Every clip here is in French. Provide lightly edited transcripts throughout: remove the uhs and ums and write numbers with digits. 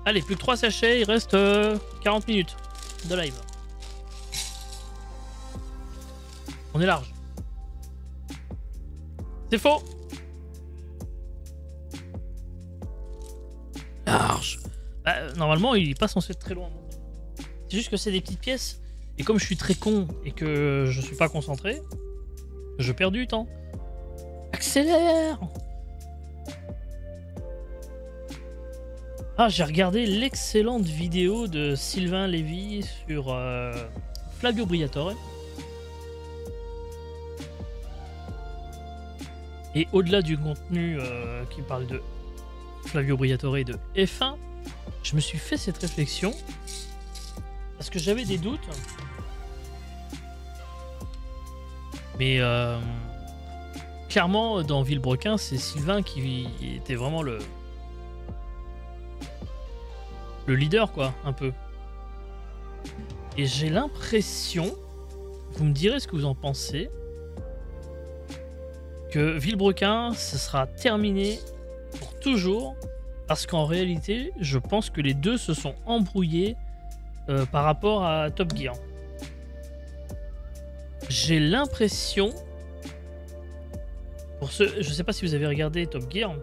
Allez, plus que 3 sachets, il reste 40 minutes de live. On est large. C'est faux. Large. Bah, normalement, il est pas censé être très loin. C'est juste que c'est des petites pièces. Et comme je suis très con et que je suis pas concentré, je perds du temps. Accélère! Ah, j'ai regardé l'excellente vidéo de Sylvain Lévy sur Flavio Briatore. Et au-delà du contenu qui parle de Flavio Briatore et de F1, je me suis fait cette réflexion parce que j'avais des doutes. Mais clairement, dans Villebrequin, c'est Sylvain qui était vraiment le leader, quoi, un peu. Et j'ai l'impression, vous me direz ce que vous en pensez, que Villebrequin, ce sera terminé pour toujours, parce qu'en réalité, je pense que les deux se sont embrouillés par rapport à Top Gear. J'ai l'impression, pour ceux, je sais pas si vous avez regardé Top Gear.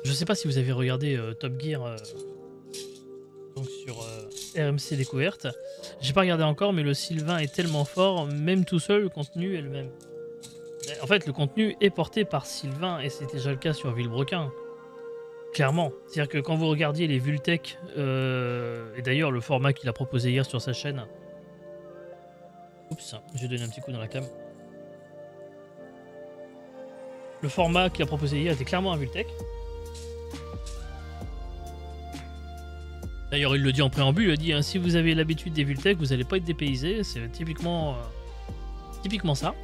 Je sais pas si vous avez regardé Top Gear donc sur RMC Découverte. J'ai pas regardé encore, mais le Sylvain est tellement fort, même tout seul, le contenu est le même. En fait, le contenu est porté par Sylvain, et c'était déjà le cas sur Villebrequin. Clairement. C'est-à-dire que quand vous regardiez les Vultech, et d'ailleurs le format qu'il a proposé hier sur sa chaîne. Oups, j'ai donné un petit coup dans la cam. Le format qu'il a proposé hier était clairement un Vultech. D'ailleurs, il le dit en préambule, il a dit hein, si vous avez l'habitude des Vultech, vous n'allez pas être dépaysé. C'est typiquement ça.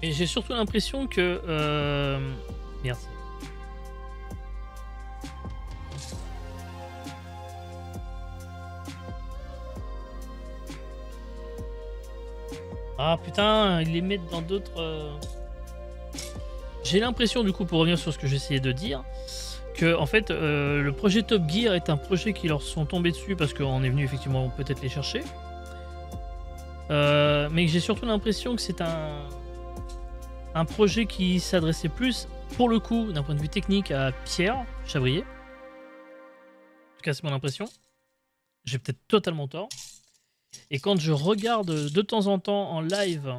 Et j'ai surtout l'impression que... Merde. Ah putain, ils les mettent dans d'autres... J'ai l'impression du coup, pour revenir sur ce que j'essayais de dire, que en fait le projet Top Gear est un projet qui leur sont tombés dessus parce qu'on est venu effectivement peut-être les chercher. Mais j'ai surtout l'impression que c'est un projet qui s'adressait plus, pour le coup, d'un point de vue technique, à Pierre Chavrier. En tout cas, c'est mon impression. J'ai peut-être totalement tort. Et quand je regarde de temps en temps en live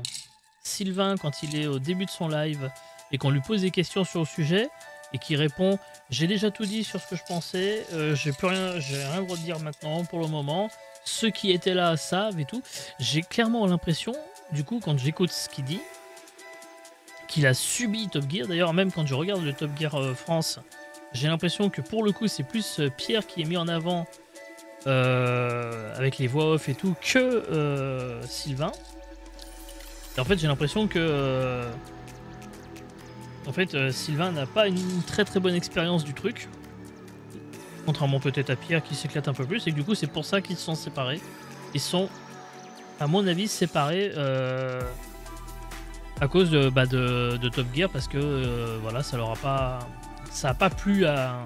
Sylvain, quand il est au début de son live, et qu'on lui pose des questions sur le sujet, et qu'il répond « J'ai déjà tout dit sur ce que je pensais, j'ai rien à redire maintenant pour le moment, ceux qui étaient là savent et tout », j'ai clairement l'impression, du coup, quand j'écoute ce qu'il dit, qu'il a subi Top Gear. D'ailleurs, même quand je regarde le Top Gear France, j'ai l'impression que pour le coup, c'est plus Pierre qui est mis en avant avec les voix off et tout que Sylvain. Et en fait, j'ai l'impression que Sylvain n'a pas une très très bonne expérience du truc, contrairement peut-être à Pierre qui s'éclate un peu plus. Et du coup, c'est pour ça qu'ils se sont séparés. Ils sont, à mon avis, séparés à cause de Top Gear, parce que voilà, ça a pas plu à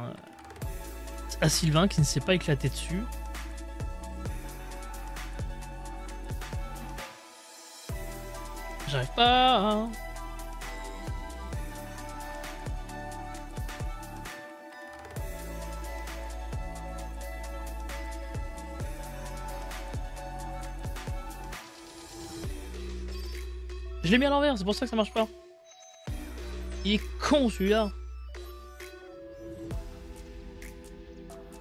Sylvain, qui ne s'est pas éclaté dessus. J'arrive pas hein. Je l'ai mis à l'envers, c'est pour ça que ça marche pas. Il est con celui-là.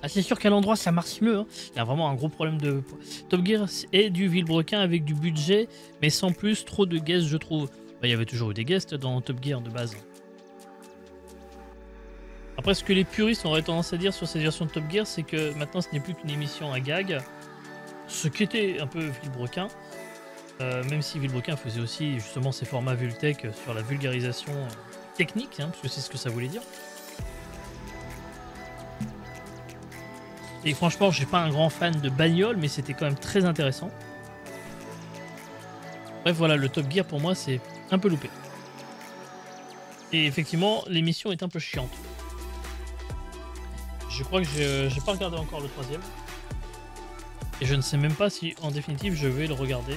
Ah, c'est sûr qu'à l'endroit ça marche mieux. Hein. Il y a vraiment un gros problème de Top Gear et du Villebrequin avec du budget, mais sans plus trop de guests, je trouve. Bah, il y avait toujours eu des guests dans Top Gear de base. Après, ce que les puristes auraient tendance à dire sur cette version de Top Gear, c'est que maintenant ce n'est plus qu'une émission à gag. Ce qui était un peu Villebrequin. Même si Villebrequin faisait aussi justement ses formats Vultech sur la vulgarisation technique, hein, parce que c'est ce que ça voulait dire. Et franchement, je suis pas un grand fan de bagnole, mais c'était quand même très intéressant. Bref, voilà, le Top Gear pour moi, c'est un peu loupé. Et effectivement, l'émission est un peu chiante. Je crois que j'ai pas regardé encore le 3e. Et je ne sais même pas si, en définitive, je vais le regarder.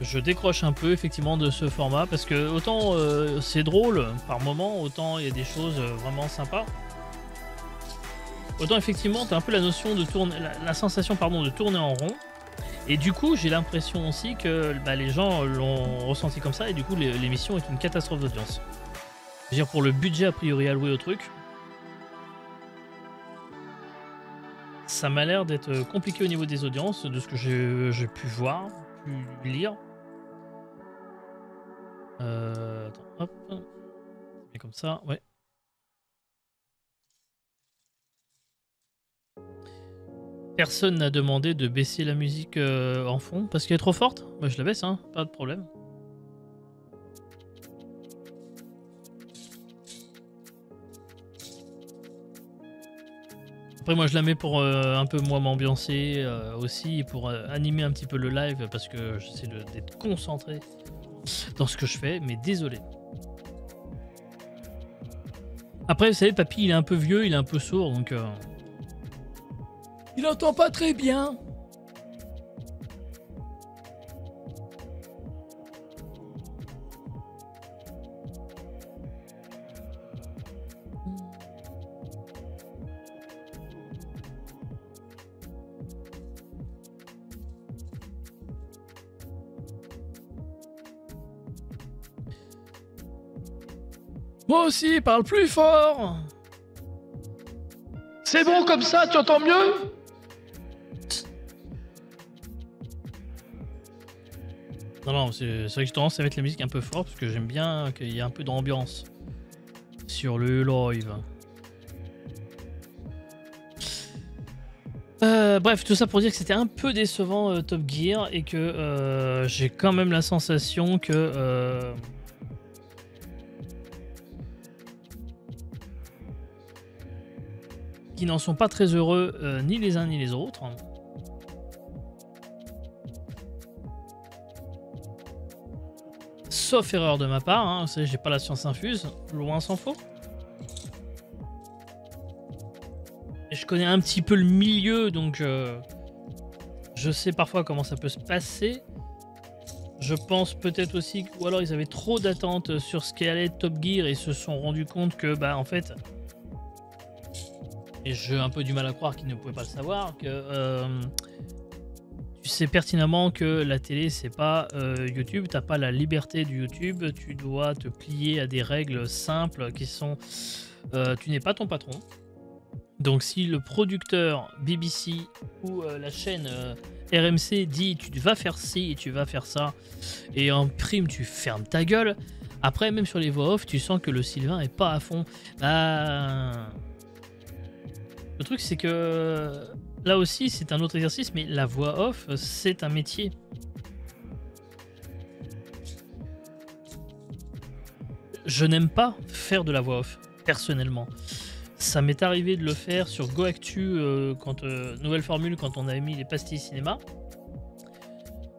Je décroche un peu, effectivement, de ce format, parce que autant c'est drôle par moment, autant il y a des choses vraiment sympas. Autant, effectivement, tu as un peu la notion de tourner, la sensation, pardon, de tourner en rond. Et du coup, j'ai l'impression aussi que les gens l'ont ressenti comme ça, et du coup, l'émission est une catastrophe d'audience. Je veux dire, pour le budget a priori alloué au truc, ça m'a l'air d'être compliqué au niveau des audiences, de ce que j'ai pu voir, pu lire. Attends, hop. Et comme ça, ouais. Personne n'a demandé de baisser la musique en fond parce qu'elle est trop forte. Bah, je la baisse, hein, pas de problème. Après, moi, je la mets pour un peu moi m'ambiancer aussi, pour animer un petit peu le live parce que j'essaie d'être concentré dans ce que je fais, mais désolé. Après, vous savez, papy, il est un peu vieux, il est un peu sourd, donc il entend pas très bien. Moi aussi, parle plus fort. C'est bon comme ça, tu entends mieux? Non, c'est vrai que j'ai tendance à mettre la musique un peu fort parce que j'aime bien qu'il y ait un peu d'ambiance sur le live. Bref, tout ça pour dire que c'était un peu décevant Top Gear et que j'ai quand même la sensation que qu'ils n'en sont pas très heureux ni les uns ni les autres. Sauf erreur de ma part, hein, j'ai pas la science infuse, loin s'en faut. Et je connais un petit peu le milieu, donc je sais parfois comment ça peut se passer. Je pense peut-être aussi, ou alors ils avaient trop d'attentes sur ce qu'allait être Top Gear et se sont rendus compte que, en fait, et j'ai un peu du mal à croire qu'ils ne pouvaient pas le savoir, que tu sais pertinemment que la télé c'est pas YouTube, t'as pas la liberté du YouTube, tu dois te plier à des règles simples qui sont tu n'es pas ton patron. Donc si le producteur BBC ou la chaîne RMC dit tu vas faire ci et tu vas faire ça et en prime tu fermes ta gueule, après même sur les voix off tu sens que le Sylvain est pas à fond. Le truc c'est que là aussi c'est un autre exercice, mais la voix off c'est un métier. Je n'aime pas faire de la voix off personnellement. Ça m'est arrivé de le faire sur GoActu, quand nouvelle formule, quand on avait mis les pastilles cinéma.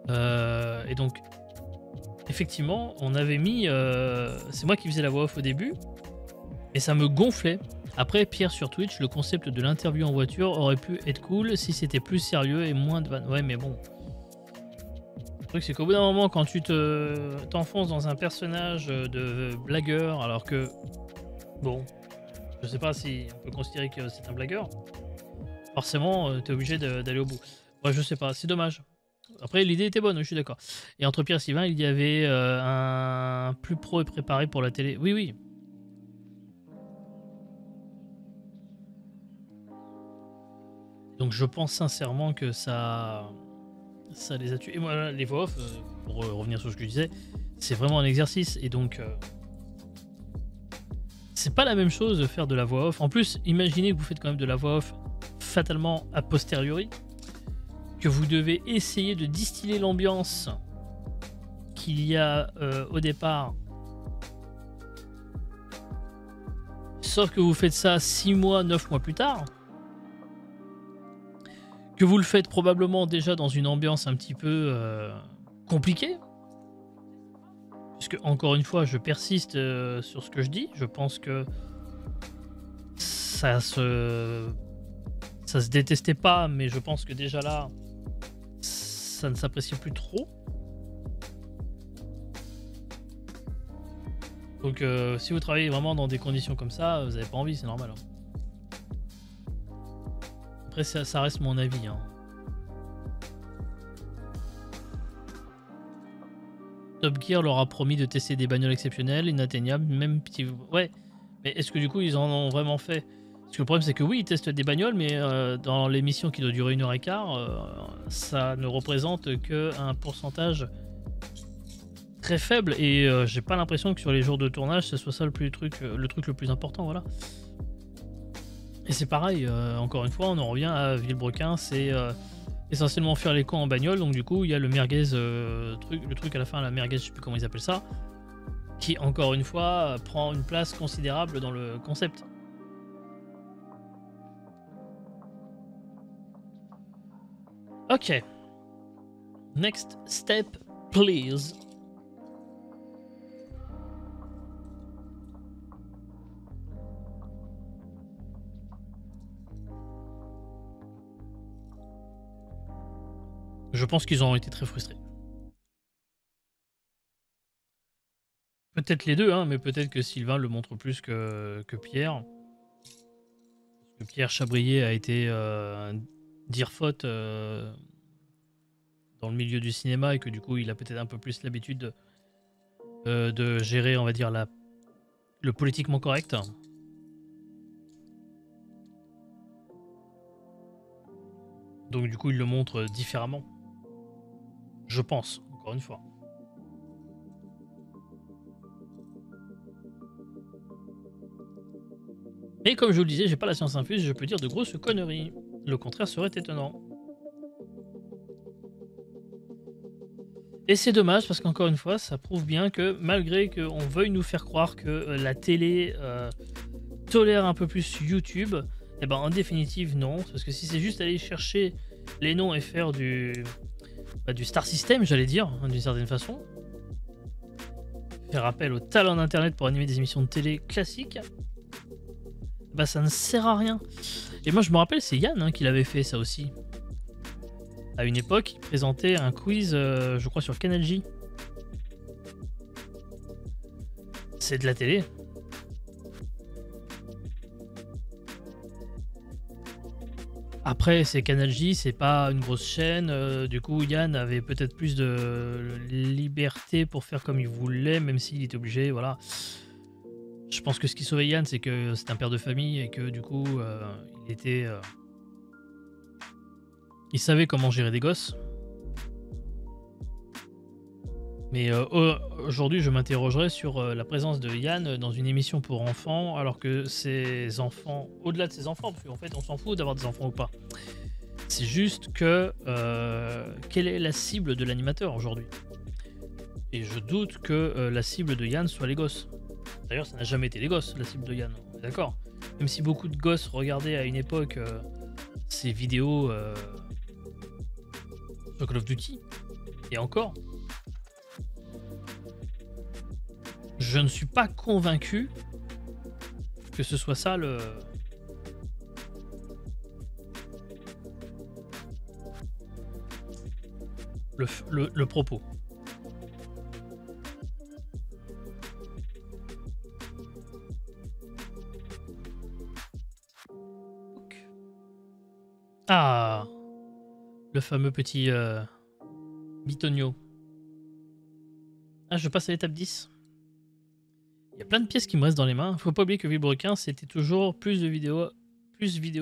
Et donc, effectivement, on avait mis... c'est moi qui faisais la voix off au début. Et ça me gonflait. Après, Pierre sur Twitch, le concept de l'interview en voiture aurait pu être cool si c'était plus sérieux et moins de vannes. Ouais, mais bon. Le truc, c'est qu'au bout d'un moment, quand tu t'enfonces dans un personnage de blagueur, alors que... Bon... Je sais pas si on peut considérer que c'est un blagueur. Forcément, t'es obligé d'aller au bout. Ouais, je sais pas, c'est dommage. Après, l'idée était bonne, je suis d'accord. Et entre Pierre et Sylvain, il y avait un plus pro et préparé pour la télé. Oui, oui. Donc je pense sincèrement que ça les a tués. Et moi, les voix off, pour revenir sur ce que je disais, c'est vraiment un exercice. Et donc... c'est pas la même chose de faire de la voix off. En plus, imaginez que vous faites quand même de la voix off fatalement a posteriori, que vous devez essayer de distiller l'ambiance qu'il y a au départ. Sauf que vous faites ça 6 mois, 9 mois plus tard. que vous le faites probablement déjà dans une ambiance un petit peu compliquée. Puisque, encore une fois, je persiste sur ce que je dis. Je pense que ça se détestait pas, mais je pense que déjà là, ça ne s'apprécie plus trop. Donc si vous travaillez vraiment dans des conditions comme ça, vous n'avez pas envie, c'est normal. Hein. Après, ça reste mon avis. Hein. Top Gear leur a promis de tester des bagnoles exceptionnelles, inatteignables, même petit... Ouais, mais est-ce que du coup ils en ont vraiment fait? Parce que le problème c'est que oui, ils testent des bagnoles, mais dans l'émission qui doit durer 1h15, ça ne représente qu'un pourcentage très faible, et j'ai pas l'impression que sur les jours de tournage, ce soit ça le truc le plus important, voilà. Et c'est pareil, encore une fois, on en revient à Villebrequin, c'est... essentiellement faire les cons en bagnole, donc du coup il y a le merguez le truc à la fin, la merguez, je sais plus comment ils appellent ça, qui encore une fois prend une place considérable dans le concept. Ok. Next step, please. Je pense qu'ils ont été très frustrés. Peut-être les deux, hein, mais peut-être que Sylvain le montre plus que Pierre. Parce que Pierre Chabrier a été dire faute dans le milieu du cinéma, et que du coup il a peut-être un peu plus l'habitude de gérer, on va dire, le politiquement correct. Donc du coup il le montre différemment. Je pense, encore une fois. Et comme je vous le disais, j'ai pas la science infuse, je peux dire de grosses conneries. Le contraire serait étonnant. Et c'est dommage parce qu'encore une fois, ça prouve bien que malgré qu'on veuille nous faire croire que la télé tolère un peu plus YouTube, et ben en définitive non. Parce que si c'est juste aller chercher les noms et faire du Star System, j'allais dire, hein, d'une certaine façon, faire appel au talent d'internet pour animer des émissions de télé classiques, bah ça ne sert à rien. Et moi je me rappelle, c'est Yann hein, qui l'avait fait ça aussi. À une époque, il présentait un quiz, je crois, sur Canal J. C'est de la télé. Après, c'est Canal J, c'est pas une grosse chaîne. Du coup, Yann avait peut-être plus de liberté pour faire comme il voulait, même s'il était obligé. Voilà. Je pense que ce qui sauvait Yann, c'est que c'est un père de famille et que du coup, il était. Il savait comment gérer des gosses. Mais aujourd'hui, je m'interrogerai sur la présence de Yann dans une émission pour enfants, alors que ses enfants, au-delà de ses enfants, parce qu'en fait, on s'en fout d'avoir des enfants ou pas. C'est juste que quelle est la cible de l'animateur aujourd'hui? Et je doute que la cible de Yann soit les gosses. D'ailleurs, ça n'a jamais été les gosses, la cible de Yann. On est d'accord? Même si beaucoup de gosses regardaient à une époque ces vidéos sur Call of Duty, et encore. Je ne suis pas convaincu que ce soit ça le propos. Ah, le fameux petit bitonio. Ah, je passe à l'étape 10. Il y a plein de pièces qui me restent dans les mains. Faut pas oublier que Villebrequin, c'était toujours plus vidéo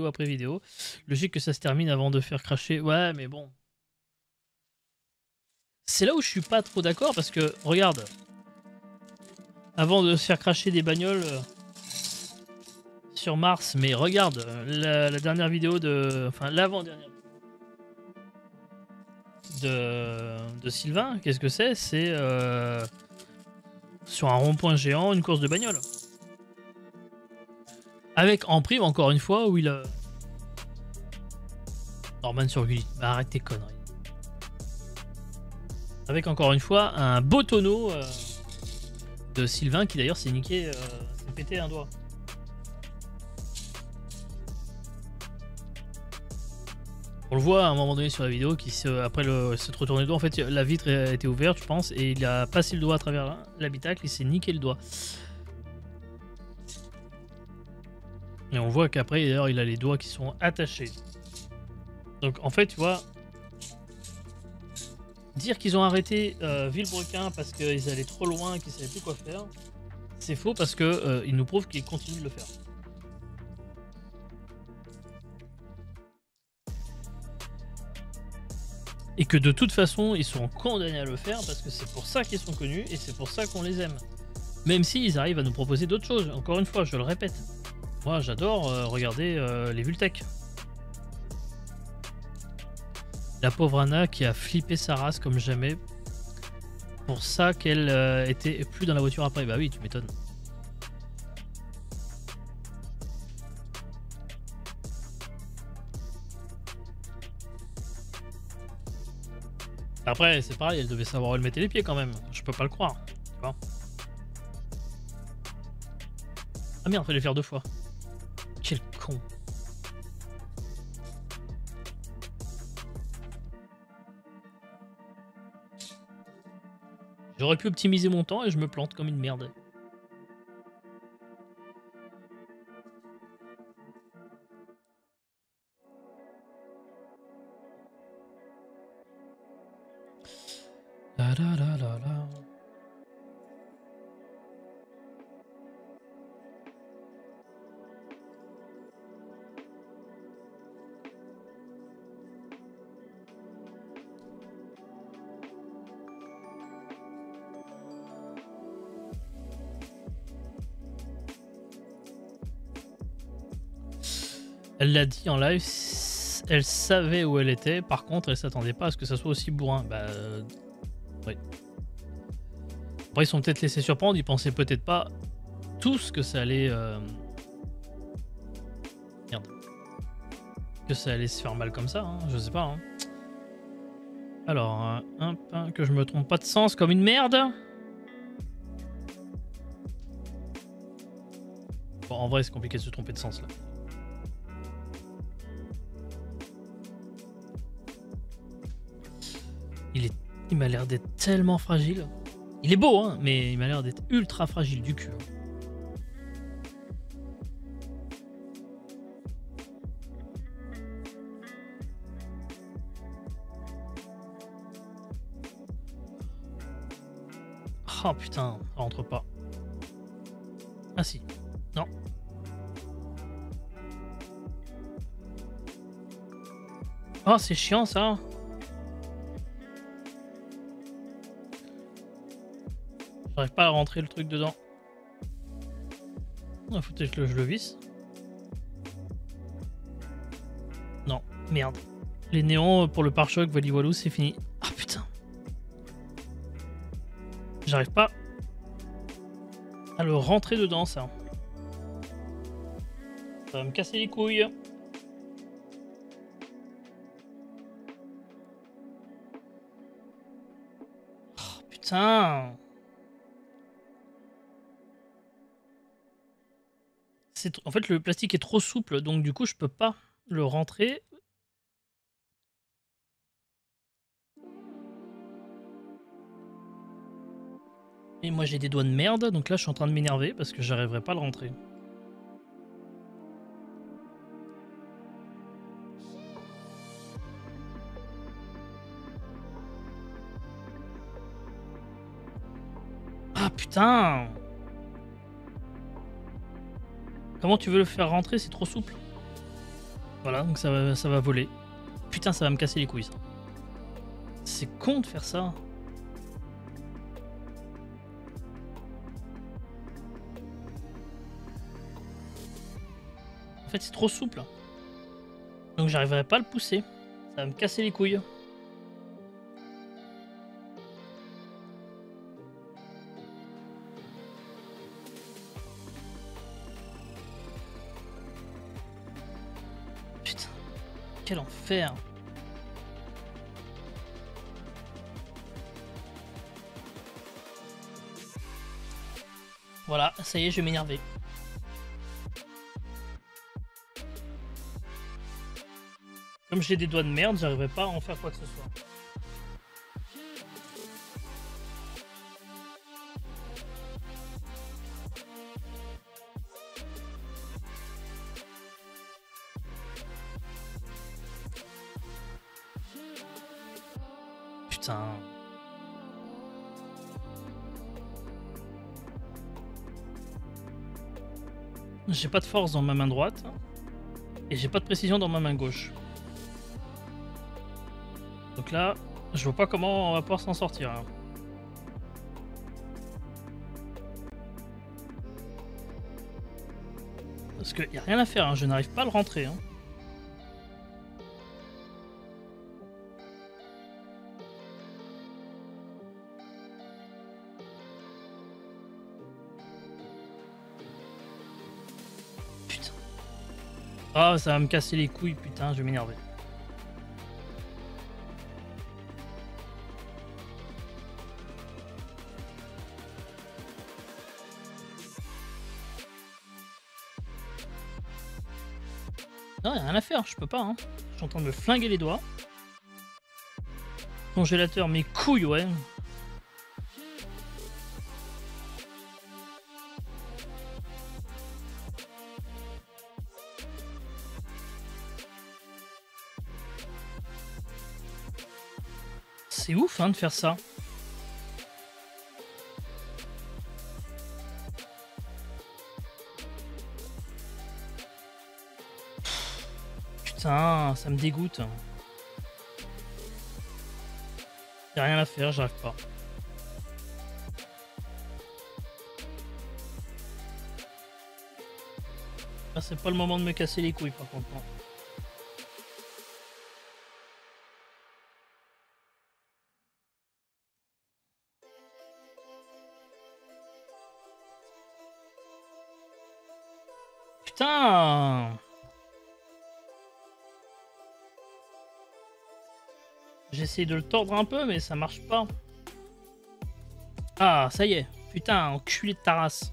après vidéo. Logique que ça se termine avant de faire cracher. Ouais, mais bon. C'est là où je suis pas trop d'accord parce que, regarde. Avant de se faire cracher des bagnoles sur Mars, mais regarde, la dernière vidéo de... Enfin, l'avant-dernière de Sylvain, qu'est-ce que c'est? C'est... sur un rond-point géant, une course de bagnole. Avec en prime, encore une fois, où il a... Norman sur Gulli. Bah, arrête tes conneries. Avec encore une fois un beau tonneau de Sylvain qui d'ailleurs s'est niqué, s'est pété un doigt. On le voit à un moment donné sur la vidéo qui après s'est retourné le doigt. En fait, la vitre était ouverte, je pense, et il a passé le doigt à travers l'habitacle. Il s'est niqué le doigt. Et on voit qu'après, d'ailleurs, il a les doigts qui sont attachés. Donc, en fait, tu vois, dire qu'ils ont arrêté Villebrequin parce qu'ils allaient trop loin et qu'ils savaient plus quoi faire, c'est faux parce que ils nous prouvent qu'ils continuent de le faire. Et que de toute façon, ils seront condamnés à le faire parce que c'est pour ça qu'ils sont connus et c'est pour ça qu'on les aime. Même s'ils arrivent à nous proposer d'autres choses. Encore une fois, je le répète. Moi, j'adore regarder les Vultech. La pauvre Anna qui a flippé sa race comme jamais. Pour ça qu'elle était plus dans la voiture après. Bah oui, tu m'étonnes. Après, c'est pareil, elle devait savoir où elle mettait les pieds quand même. Je peux pas le croire. Tu vois. Ah merde, fallait le faire 2 fois. Quel con. J'aurais pu optimiser mon temps et je me plante comme une merde. La la la la la. Elle l'a dit en live, elle savait où elle était, par contre elle s'attendait pas à ce que ça soit aussi bourrin. Bah oui. Après ils sont peut-être laissés surprendre, ils pensaient peut-être pas tous que ça allait... Merde. Que ça allait se faire mal comme ça, hein, je sais pas. Hein. Alors, que je me trompe pas de sens comme une merde. Bon, en vrai c'est compliqué de se tromper de sens là. Il m'a l'air d'être tellement fragile. Il est beau, hein, mais il m'a l'air d'être ultra fragile du cul. Oh putain, ça rentre pas. Ah si, non. Oh, c'est chiant ça. J'arrive pas à rentrer le truc dedans. Il faut peut-être que je le visse. Non, merde. Les néons pour le pare-choc, Valiwalou, c'est fini. Ah putain. J'arrive pas à le rentrer dedans, ça. Ça va me casser les couilles. Oh, putain. En fait, le plastique est trop souple, donc du coup, je peux pas le rentrer. Et moi, j'ai des doigts de merde, donc là, je suis en train de m'énerver parce que j'arriverai pas à le rentrer. Ah putain! Comment tu veux le faire rentrer? C'est trop souple. Voilà, donc ça va voler. Putain, ça va me casser les couilles, ça. C'est con de faire ça. En fait, c'est trop souple. Donc j'arriverai pas à le pousser. Ça va me casser les couilles. Putain, quel enfer. Voilà, ça y est, je vais m'énerver. Comme j'ai des doigts de merde, j'arriverai pas à en faire quoi que ce soit. Putain. J'ai pas de force dans ma main droite et j'ai pas de précision dans ma main gauche. Donc là, je vois pas comment on va pouvoir s'en sortir. Hein. Parce qu'il n'y a rien à faire, hein. Je n'arrive pas à le rentrer. Hein. Putain. Ah, ça va me casser les couilles, putain, je vais m'énerver. Non, y'a rien à faire, je peux pas. Hein. Je suis en train de me flinguer les doigts. Congélateur, mes couilles, ouais. C'est ouf hein, de faire ça. Putain, ça me dégoûte. Y'a rien à faire, j'arrive pas. Là, c'est pas le moment de me casser les couilles par contre. Non. Putain! J'essaie de le tordre un peu, mais ça marche pas. Ah, ça y est. Putain, enculé de ta race.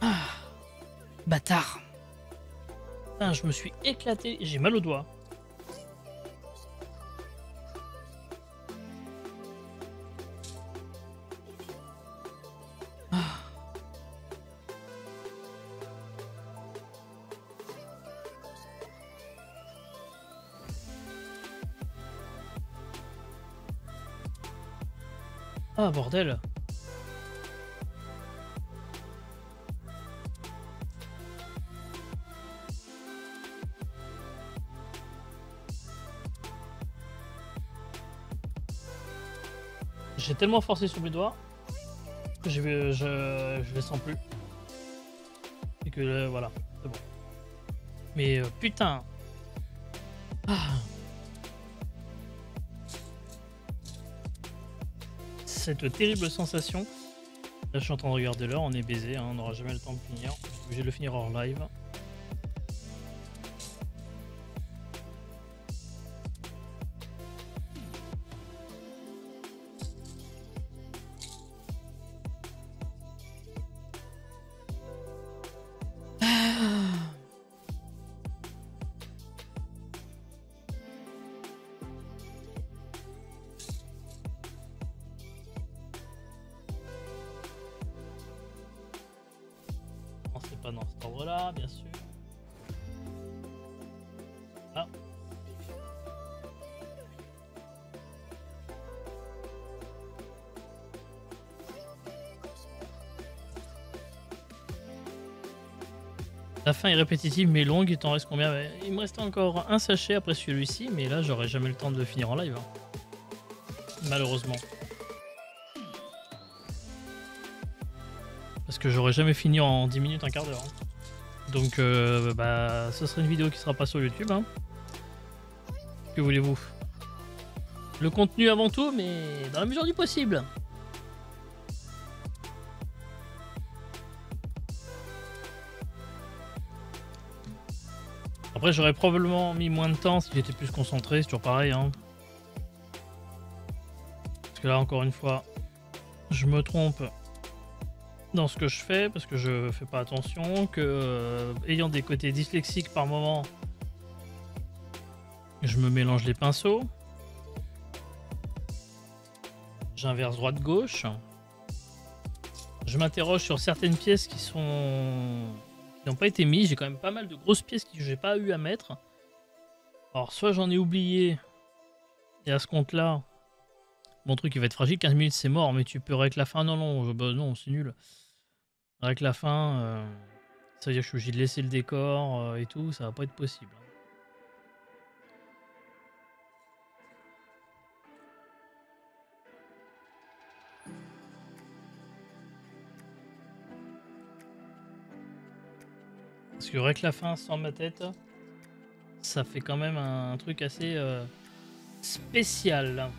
Ah, bâtard. Putain, je me suis éclaté. J'ai mal au doigt. Ah, bordel. J'ai tellement forcé sur mes doigts que je les sens plus. Et que voilà, c'est bon. Mais putain. Ah. Cette terrible sensation. Là, je suis en train de regarder l'heure, on est baisé, hein, on n'aura jamais le temps de finir. Je suis obligé de le finir hors live. Pas dans cet ordre là, bien sûr. Ah. La fin est répétitive mais longue, il t'en reste combien? Il me reste encore un sachet après celui-ci, mais là j'aurai jamais le temps de le finir en live. Hein. Malheureusement. Parce que j'aurais jamais fini en 10 minutes, un quart d'heure. Hein. Donc bah, ce serait une vidéo qui sera pas sur YouTube. Hein. Que voulez-vous? Le contenu avant tout, mais dans la mesure du possible. Après, j'aurais probablement mis moins de temps si j'étais plus concentré, c'est toujours pareil. Hein. Parce que là, encore une fois, je me trompe dans ce que je fais, parce que je fais pas attention, que ayant des côtés dyslexiques par moment, je me mélange les pinceaux. J'inverse droite-gauche. Je m'interroge sur certaines pièces qui n'ont pas été mises. J'ai quand même pas mal de grosses pièces que j'ai pas eu à mettre. Alors, soit j'en ai oublié, et à ce compte-là, mon truc il va être fragile. 15 minutes c'est mort, mais tu peux avec la fin. Non, non, non, c'est nul. Avec la fin, ça veut dire que je suis obligé de laisser le décor et tout. Ça va pas être possible. Parce que avec la fin sans ma tête, ça fait quand même un truc assez spécial.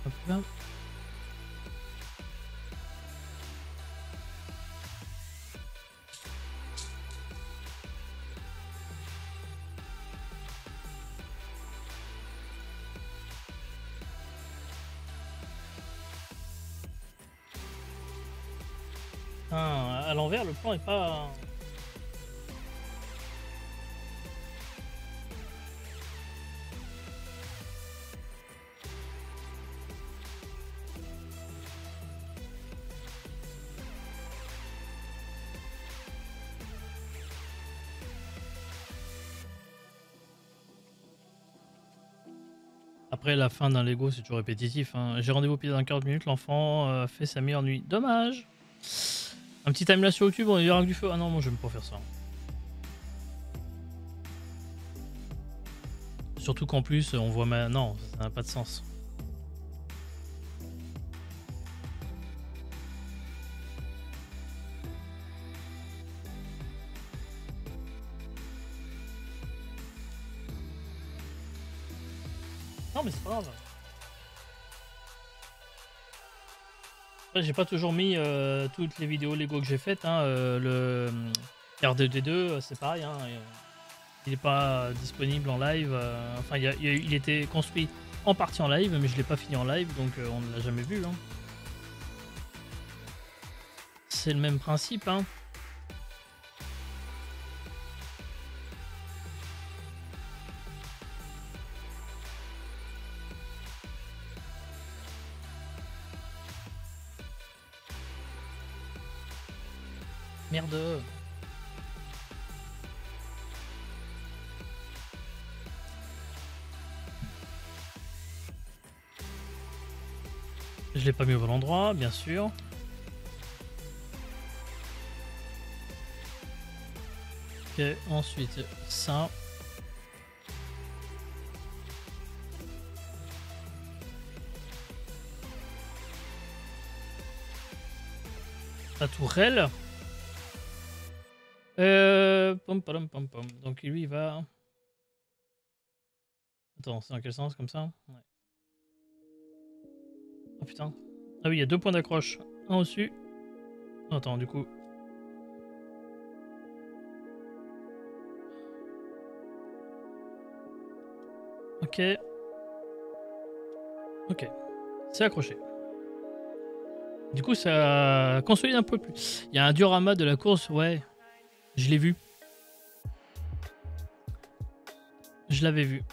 Hop là. Ah, à l'envers, le plan est pas... Après, la fin d'un Lego, c'est toujours répétitif. Hein. J'ai rendez-vous au pied dans 40 minutes, l'enfant fait sa meilleure nuit. Dommage. Un petit timelapse sur YouTube, on est avec du feu. Ah non, moi j'aime pas faire ça. Surtout qu'en plus, on voit ma... Non, ça n'a pas de sens. Non, mais c'est pas grave. Après, j'ai pas toujours mis toutes les vidéos Lego que j'ai faites. Hein. Le R2D2, c'est pareil. Hein. Il n'est pas disponible en live. Enfin, il était construit en partie en live, mais je l'ai pas fini en live, donc on ne l'a jamais vu. Hein. C'est le même principe. Hein. Merde. Je l'ai pas mis au bon endroit, bien sûr. Ok, ensuite ça. La tourelle. Pom, pom. Donc lui il va... Attends, c'est dans quel sens comme ça? Ouais. Oh putain. Ah oui, il y a 2 points d'accroche. Un au-dessus. Oh, attends, du coup... Ok. Ok. C'est accroché. Du coup, ça consolide un peu plus. Il y a un diorama de la course, ouais. Je l'ai vu. Je l'avais vu.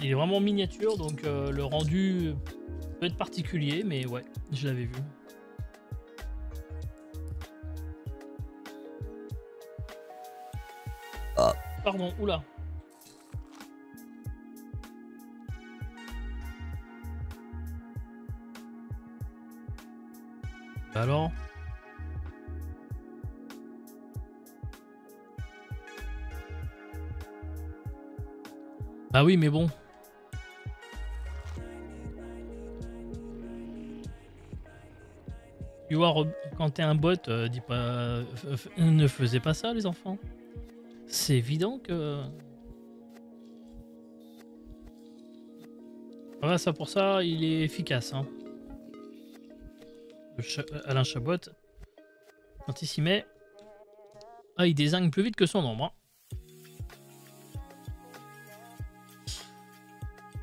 Il est vraiment miniature, donc le rendu peut être particulier, mais ouais, je l'avais vu. Ah. Pardon, oula. Alors? Ah oui, mais bon. Tu vois, quand t'es un bot, dis pas, ne faisez pas ça, les enfants. C'est évident que. Ah, ça pour ça, il est efficace. Hein. Alain Chabot, quand il s'y met, il désigne plus vite que son ombre. Hein.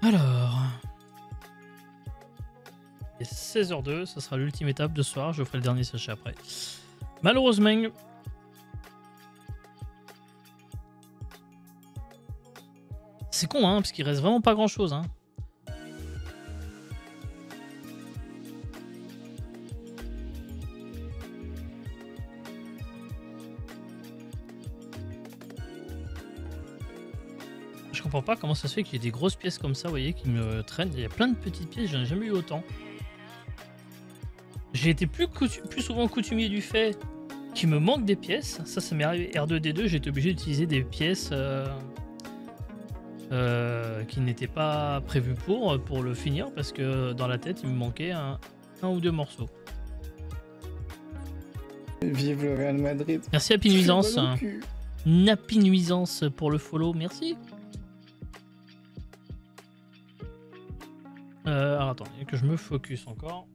Alors, il est 16h02, ça sera l'ultime étape de ce soir. Je ferai le dernier sachet après. Malheureusement, c'est con, hein, parce qu'il reste vraiment pas grand chose. Hein. Je comprends pas comment ça se fait qu'il y ait des grosses pièces comme ça, vous voyez, qui me traînent. Il y a plein de petites pièces, j'en ai jamais eu autant. J'ai été plus souvent coutumier du fait qu'il me manque des pièces. Ça m'est arrivé R2D2, j'ai été obligé d'utiliser des pièces qui n'étaient pas prévues pour le finir, parce que dans la tête, il me manquait un ou deux morceaux. Vive le Real Madrid. Merci Happy Nuisance. Nappy Nuisance pour le follow, merci. Alors attends, il y a que je me focus encore.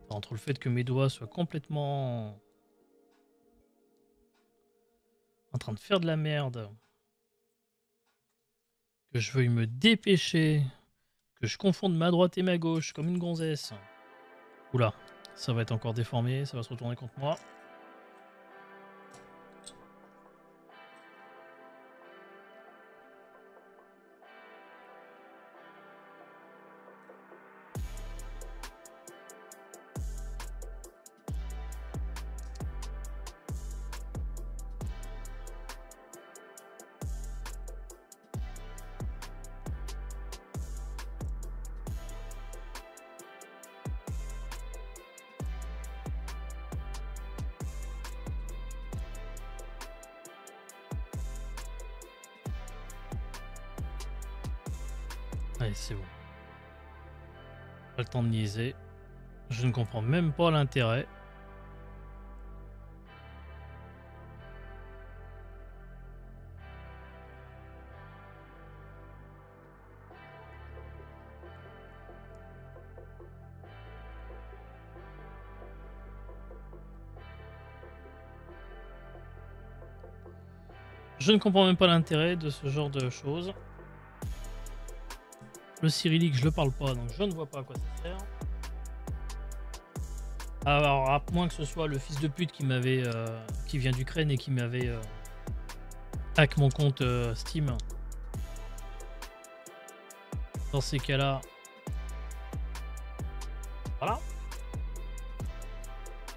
Entre le fait que mes doigts soient complètement en train de faire de la merde, que je veuille me dépêcher, que je confonde ma droite et ma gauche comme une gonzesse. Oula, ça va être encore déformé, ça va se retourner contre moi. Allez, c'est bon. Pas le temps de niaiser. Je ne comprends même pas l'intérêt. Je ne comprends même pas l'intérêt de ce genre de choses. Le cyrillique, je le parle pas, donc je ne vois pas à quoi ça sert. Alors, à moins que ce soit le fils de pute qui m'avait, qui vient d'Ukraine et qui m'avait hack mon compte Steam. Dans ces cas-là, voilà.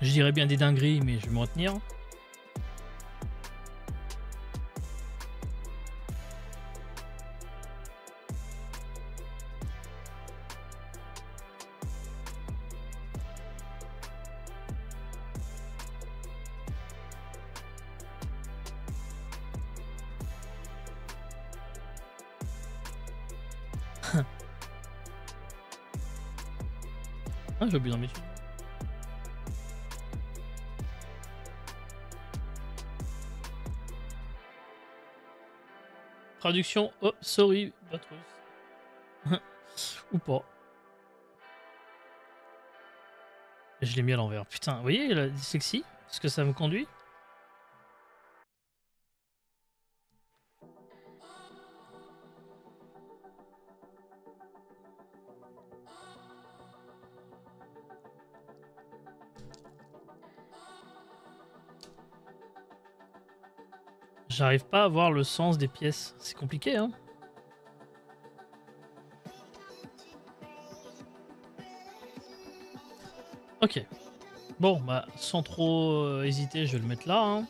Je dirais bien des dingueries, mais je vais me retenir. Ah, j'ai oublié d'en mettre une. Traduction, oh, sorry, bot russe. Ou pas. Je l'ai mis à l'envers. Putain, vous voyez la dyslexie? Est-ce que ça me conduit? J'arrive pas à voir le sens des pièces. C'est compliqué, hein? Ok. Bon, bah, sans trop hésiter, je vais le mettre là. Hein.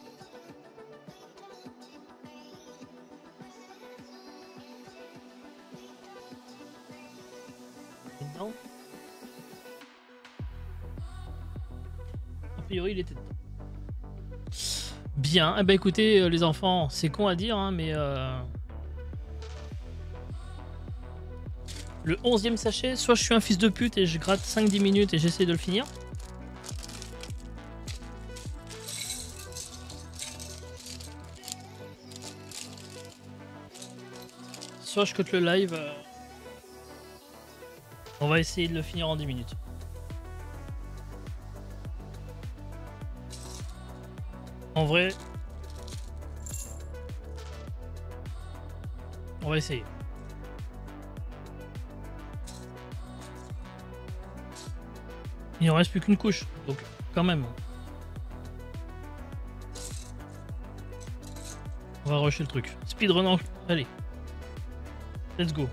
priori, il était dedans. Bien. Eh ben, écoutez, les enfants, c'est con à dire, hein, mais... Le 11e sachet, soit je suis un fils de pute et je gratte 5-10 minutes et j'essaie de le finir. Soit je cut le live. On va essayer de le finir en 10 minutes. En vrai, on va essayer. Il en reste plus qu'une couche, donc quand même. On va rusher le truc. Speedrun, allez. Let's go.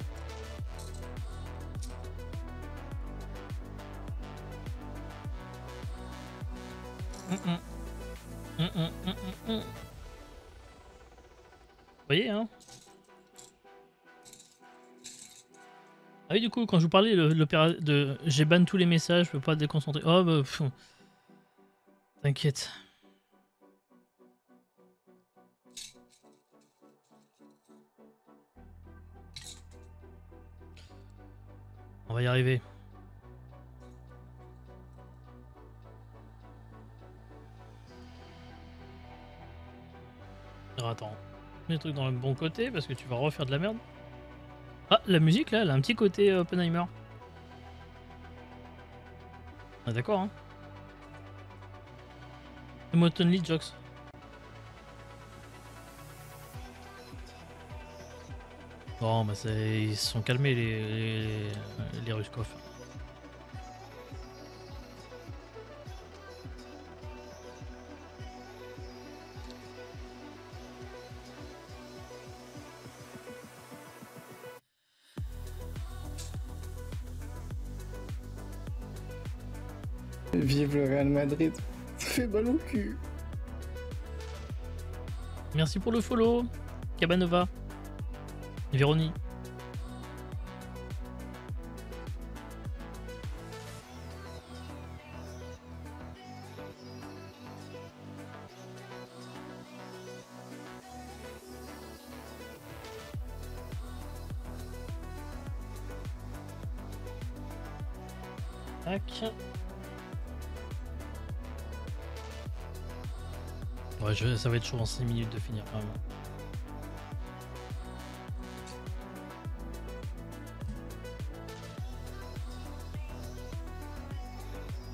Vous voyez, hein? Ah oui, du coup, quand je vous parlais de j'ai ban tous les messages, je peux pas déconcentrer. Oh, bah, t'inquiète. On va y arriver. Alors, attends. Mets le truc dans le bon côté parce que tu vas refaire de la merde. Ah, la musique là, elle a un petit côté Oppenheimer. Ah, d'accord, hein. Emotonly Jokes. Bon, bah ils se sont calmés les Ruskov. Vive le Real Madrid. Ça fait mal au cul. Merci pour le follow, Cabanova. Véronique. Tac. Ouais, ça va être chaud en 6 minutes de finir quand même.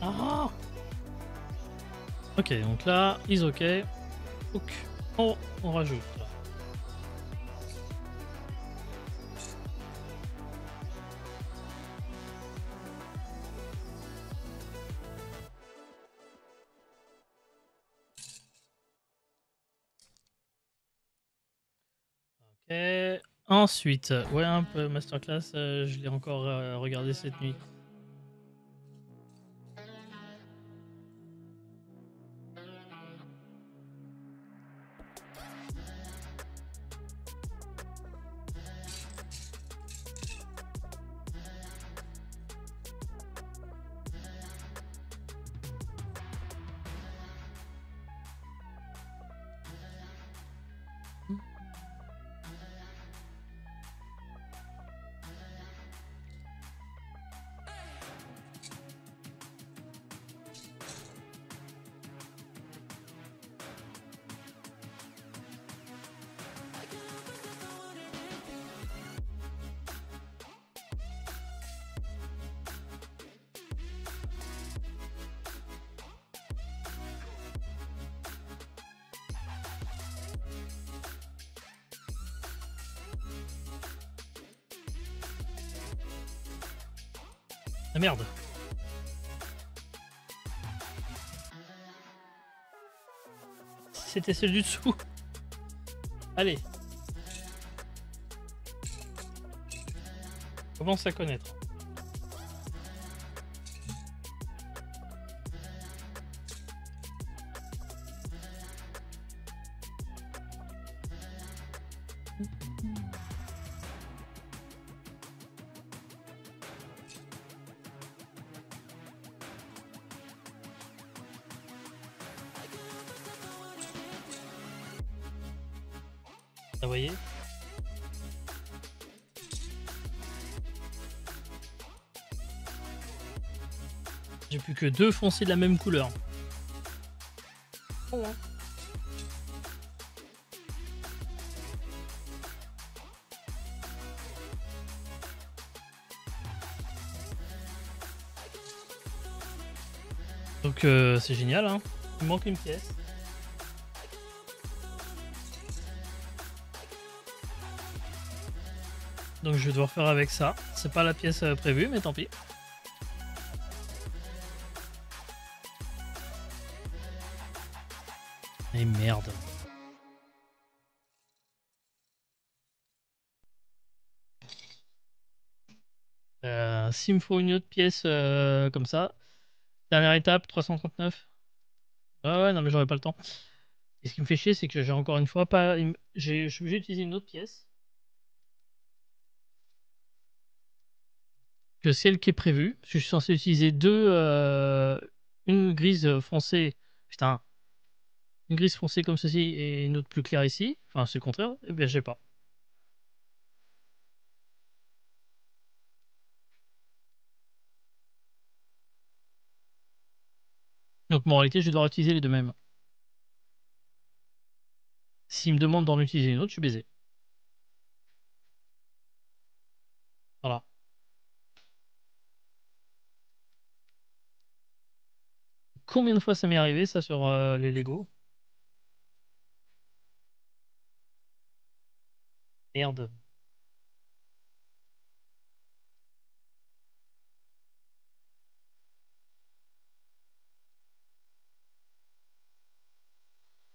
Ah, ok, donc là, is ok. Donc, on rajoute. Ok. Ensuite, ouais, un peu masterclass, je l'ai encore regardé cette nuit. Ah merde. C'était celle du dessous. Allez. Commence à connaître. vous voyez? J'ai plus que 2 foncés de la même couleur. Bon, hein. Donc c'est génial, hein. Il manque une pièce. Donc je vais devoir faire avec ça. C'est pas la pièce prévue, mais tant pis. Et merde. S'il me faut une autre pièce comme ça. Dernière étape, 339. Ah ouais, non mais j'aurais pas le temps. Et ce qui me fait chier, c'est que j'ai encore une fois pas... Je suis obligé d'utiliser une autre pièce que celle qui est prévue. Je suis censé utiliser une grise foncée. Putain. Une grise foncée comme ceci et une autre plus claire ici. Enfin, c'est le contraire. Eh bien, j'ai pas. Donc, en réalité, je vais devoir utiliser les deux mêmes. S'il me demande d'en utiliser une autre, je suis baisé. Voilà. Combien de fois ça m'est arrivé, ça, sur les Lego? Merde.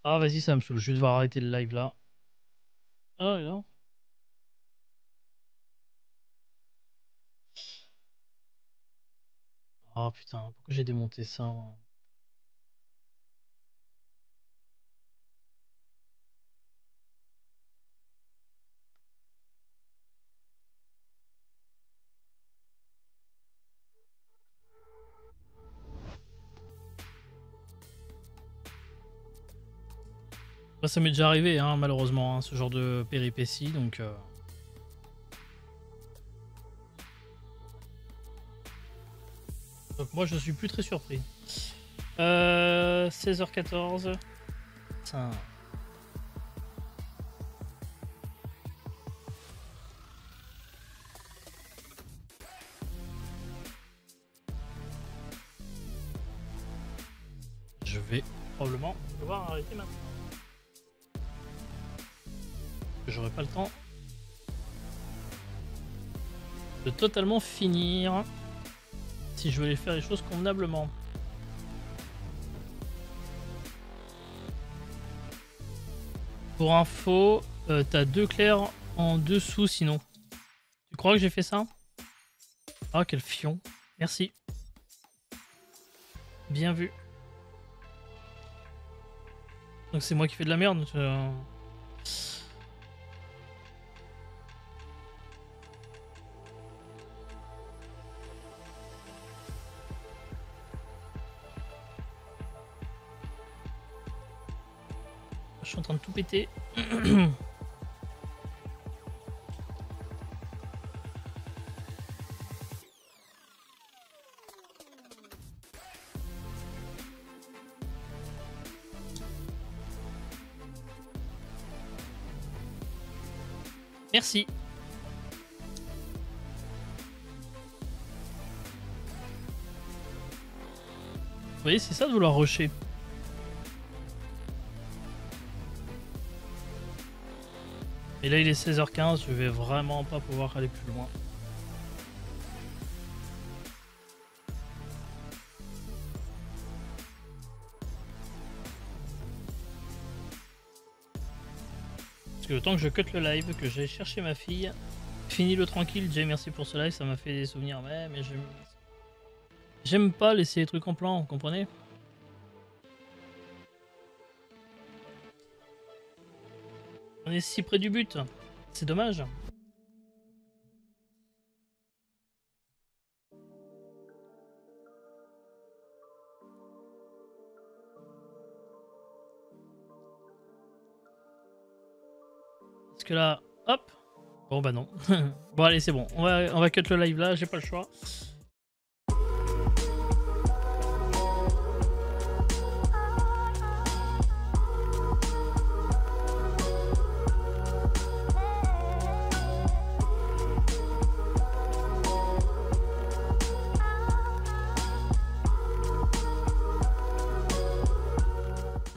Ah, vas-y, ça me saoule. Je vais devoir arrêter le live là. Ah, non. Ah, putain, pourquoi j'ai démonté ça, moi. Bah, ça m'est déjà arrivé, hein, malheureusement, hein, ce genre de péripéties, donc... Donc moi, je suis plus très surpris. 16h14. Ça... Je vais probablement devoir arrêter maintenant. J'aurai pas le temps de totalement finir si je voulais faire les choses convenablement. Pour info, t'as 2 clairs en dessous sinon. Tu crois que j'ai fait ça? Ah, quel fion. Merci. Bien vu. Donc c'est moi qui fais de la merde. Je suis en train de tout péter. Merci. Vous voyez, c'est ça de vouloir rusher. Et là, il est 16h15, je vais vraiment pas pouvoir aller plus loin. Parce que le temps que je cut le live, que j'aille chercher ma fille, fini le tranquille. Jay, merci pour ce live, ça m'a fait des souvenirs. Ouais, mais j'aime pas laisser les trucs en plan, vous comprenez? On est si près du but, c'est dommage. Parce que là, hop. Bon bah non. Bon allez c'est bon, on va cut le live là, j'ai pas le choix.